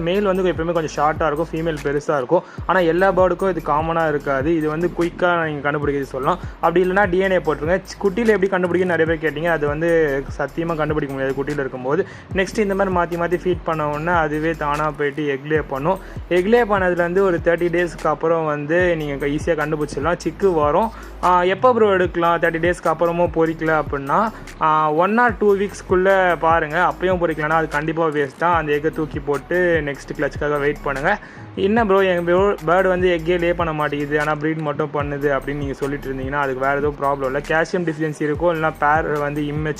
மேல் வந்து எப்பவுமே கொஞ்சம் ஷார்ட்டாக இருக்கும், ஃபீமேல் பெருசாக இருக்கும். ஆனால் எல்லா பேர்டுக்கும் இது காமனாக இருக்காது. இது வந்து குயிக்காக நீங்கள் கண்டுபிடிக்கிறது சொல்லலாம். அப்படி இல்லைனா டிஎன்ஏ போட்டுருங்க. குட்டியில் எப்படி கண்டுபிடிக்க நிறைய பேர் கேட்டிங்க. அது வந்து சத்தியமாக கண்டுபிடிக்க முடியாது குட்டியில் இருக்கும்போது. நெக்ஸ்ட் இந்த மாதிரி மாற்றி மாற்றி ஃபீட் பண்ண உடனே அதுவே தானாக போயிட்டு எக்லே பண்ணும். எக்லே பண்ணதுலேருந்து ஒரு 30 டேஸ்க்கு அப்புறம் வந்து நீங்கள் ஈஸியாக கண்டுபிடிச்சிடலாம். சிக்கு வரும். எப்போ ப்ரோ எடுக்கலாம்? 30 டேஸ்க்கு அப்புறமும் பொறிக்கல அப்படின்னா 1 or 2 வீக்ஸ்க்குள்ளே பாருங்கள். அப்பயும் பொறிக்கலன்னா அது கண்டிப்பாக வேஸ்ட் தான். அந்த எக்கை தூக்கி போட்டு நெக்ஸ்ட் கிளச்சுக்காக வெயிட் பண்ணுங்கள். என்ன ப்ரோ எங்கள் பேர்டு வந்து எக்கே லே பண்ண மாட்டேங்குது, ஆனால் ப்ரீட் மட்டும் பண்ணுது அப்படின்னு நீங்கள் சொல்லிட்டு இருந்தீங்கன்னா அதுக்கு வேறு எதுவும் ப்ராப்ளம் இல்லை. கால்சியம் டிஃபிஷியன்சி இருக்கும், இல்லைனா பேர் வந்து இம்மெச்சூர்